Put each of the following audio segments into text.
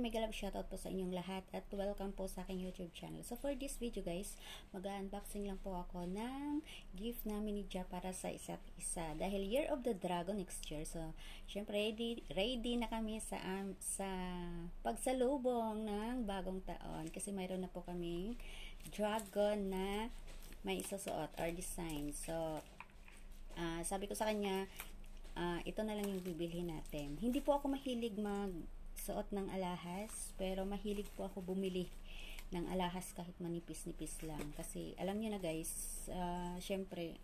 mega love shoutout po sa inyong lahat at welcome po sa aking YouTube channel. So for this video guys, mag-unboxing lang po ako ng gift namin ni Ja para sa isa't isa. Dahil Year of the Dragon next year. So, syempre ready na kami sa pagsalubong ng bagong taon. Kasi mayroon na po kaming dragon na may isusuot or design. So, sabi ko sa kanya, ito na lang yung bibilhin natin. Hindi po ako mahilig magsuot ng alahas, pero mahilig po ako bumili ng alahas kahit manipis-nipis lang. Kasi alam niyo na guys, syempre,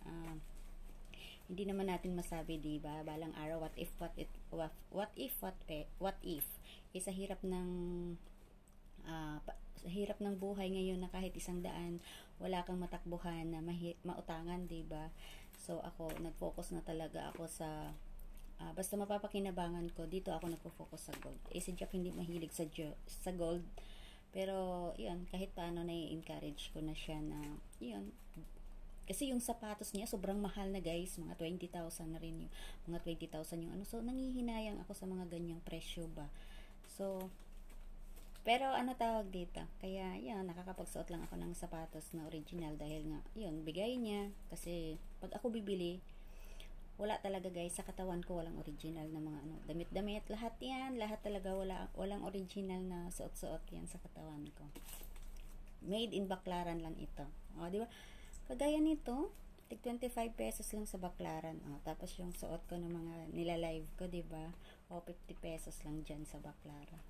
hindi naman natin masabi, diba? Balang araw, what if, sa hirap ng buhay ngayon na kahit 100 wala kang matakbuhan na mautangan, diba? So ako nag-focus na talaga ako sa basta mapapakinabangan ko, dito ako nagfo-focus sa gold. Si Jack hindi mahilig sa gold, pero yun, kahit paano na-encourage ko na siya na yun, kasi yung sapatos niya sobrang mahal na guys, mga 20,000 na rin yung mga 20,000 yung ano. So nanghihinayang ako sa mga ganyang presyo ba. So pero ano tawag dito, kaya yun, nakakapagsuot lang ako ng sapatos na original dahil nga yun, bigay niya. Kasi pag ako bibili, wala talaga guys, sa katawan ko walang original na mga ano, damit-damit, lahat yan, lahat talaga walang original na suot-suot yan sa katawan ko. Made in Baclaran lang ito. O, di ba? Kagaya nito, tig 25 pesos lang sa Baclaran. O, tapos yung suot ko ng mga nila-live ko, di ba? O, 50 pesos lang dyan sa Baclaran.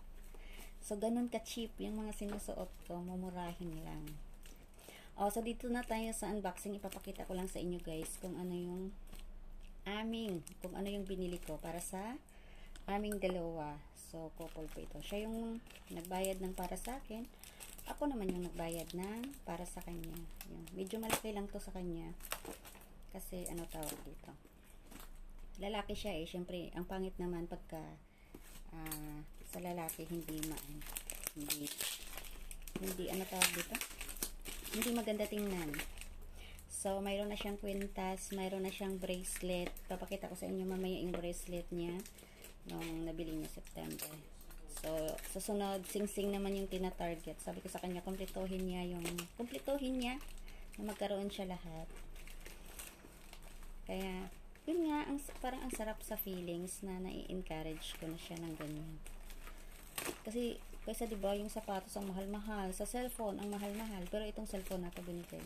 So, ganun ka-cheap yung mga sinusuot ko, mumurahin lang. O, so dito na tayo sa unboxing. Ipapakita ko lang sa inyo guys kung ano yung binili ko para sa aming dalawa. So, couple po ito. Siya yung nagbayad ng para sa akin. Ako naman yung nagbayad ng para sa kanya. Yan. Medyo malaki lang to sa kanya. Kasi, ano tawag dito? Lalaki siya eh. Siyempre, ang pangit naman pagka sa lalaki, hindi ano tawag dito? Hindi maganda tingnan. So, mayroon na siyang kwintas, mayroon na siyang bracelet. Papakita ko sa inyo mamaya yung bracelet niya nung nabili niya September. So, susunod, sing-sing naman yung tina-target. Sabi ko sa kanya, kumpletuhin niya na magkaroon siya lahat. Kaya, yun nga, parang ang sarap sa feelings na nai-encourage ko na siya ng ganyan. Kasi, kaysa diba, yung sapatos ang mahal-mahal, sa cellphone ang mahal-mahal, pero itong cellphone na ito binigay.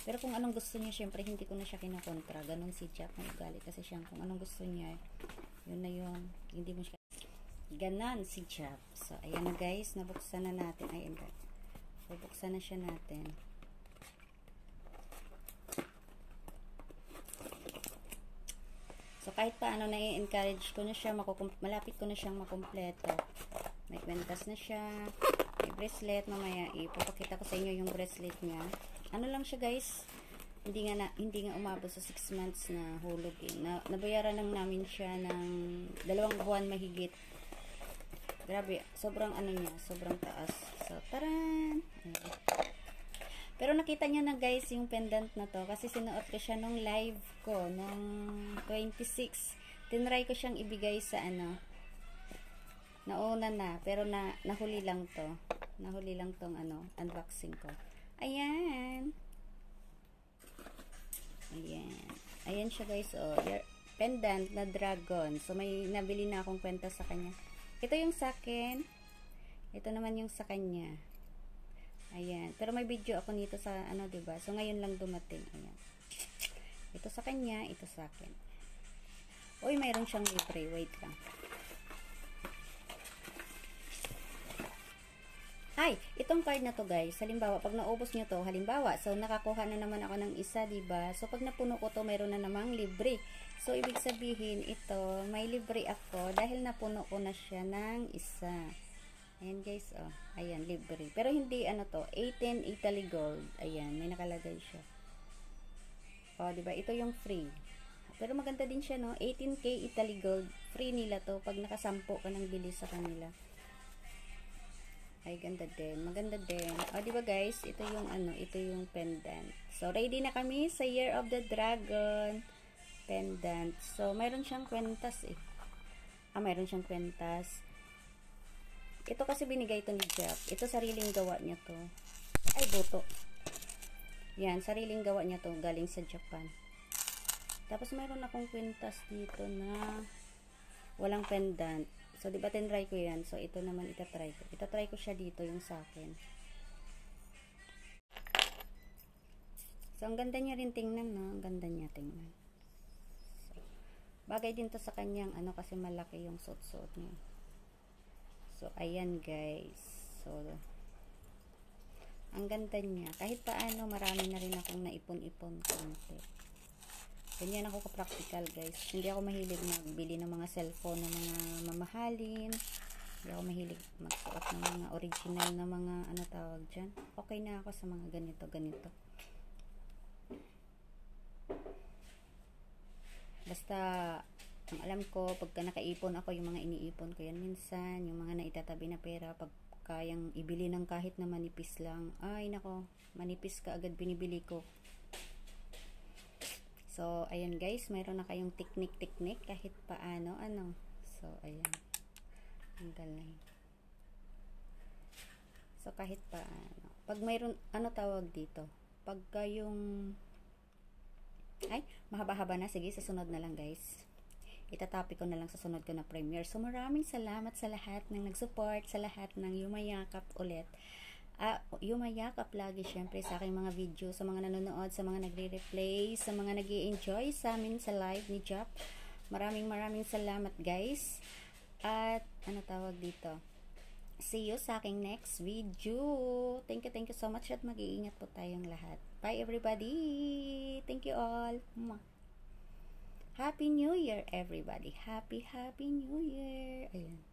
Pero kung anong gusto niya, syempre hindi ko na siya kinakontra. Ganon si Jack na ugali kasi siya. Kung anong gusto niya, yun na yun. Hindi mo siya. Ganon si Jack. So, ayan na guys. Nabuksan na natin. Ayan guys. So, buksan na siya natin. So, kahit paano na-encourage ko na siya. Malapit ko na siyang makumpleto. May kwentas na siya. May bracelet. Mamaya, ipapakita ko sa inyo yung bracelet niya. Ano lang siya guys, hindi nga umabot sa 6 months na hulog eh. Nabayaran lang namin siya ng 2 buwan mahigit. Grabe, sobrang ano niya, sobrang taas. So, taran! Ayan. Pero nakita niyo na guys yung pendant na to kasi sinuot ko siya nung live ko nung 26. Tinry ko siyang ibigay sa nauna na, pero nahuli lang to. Nahuli lang tong unboxing ko. Ayan. Ayan siya guys. Oh, pendant na dragon. So, may nabili na akong kwenta sa kanya. Ito yung sa akin. Ito naman yung sa kanya. Ayan. Pero may video ako nito sa diba? So, ngayon lang dumating. Ayan. Ito sa kanya, ito sa akin. Uy, mayroon siyang libre. Wait lang. Ay, itong card na to guys, halimbawa, pag naubos nyo to, halimbawa, so nakakuha na naman ako ng isa, diba? So, pag napuno ko to, mayroon na namang libre. So, ibig sabihin, ito, may libre ako dahil napuno ko na siya ng isa. Ayan guys, oh. Ayan, libre. Pero hindi, 18 Italy Gold. Ayan, may nakalagay siya. Oh, diba? Ito yung free. Pero maganda din siya, no? 18K Italy Gold. Free nila to pag nakasampo ka ng bili sa kanila. Ay, ganda din. Maganda din. O, diba guys? Ito yung ito yung pendant. So, ready na kami sa Year of the Dragon pendant. So, mayroon siyang kwentas eh. Mayroon siyang kwentas. Ito kasi binigay to ni Jeff. Ito sariling gawa niya to. Ay, buto. Yan, sariling gawa niya to. Galing sa Japan. Tapos mayroon akong kwintas dito na walang pendant. So, diba tinry ko yan? So, ito naman itatry ko. Itatry ko siya dito, yung sa akin. So, ang ganda niya rin tingnan, no? Ang ganda niya tingnan. So, bagay din to sa kanyang, ano, kasi malaki yung suot-suot niya. So, ayan guys. So, ang ganda niya. Kahit paano, marami na rin akong naipon-ipon konti. Ganyan ako ka-practical guys. Hindi ako mahilig magbili ng mga cellphone na mga mamahalin. Hindi ako mahilig magsuot ng mga original na mga, ano tawag dyan. Okay na ako sa mga ganito. Basta, ang alam ko, pagka nakaipon ako, yung mga iniipon ko yan minsan, yung mga naitatabi na pera, pag kayang ibili ng kahit na manipis lang, ay nako, manipis ka agad binibili ko. So, ayan guys, mayroon na kayong teknik kahit paano, ano. So, ayan. Ang galing. So, kahit paano. Pag mayroon, ano tawag dito? Pagka yung ay, mahaba-haba na. Sige, sa sunod na lang guys. Itatopic ko na lang sa sunod ko na premiere. So, maraming salamat sa lahat ng nag-support, sa lahat ng yumayakap ulit. Yumayakap lagi syempre sa aking mga video, sa mga nanonood, sa mga nagre-replay, sa mga nag-i-enjoy sa amin sa live ni Jap. Maraming salamat guys. At, ano tawag dito? See you sa aking next video. Thank you so much at mag-iingat po tayong lahat. Bye everybody. Thank you all. Happy New Year everybody. Happy New Year. Ayan.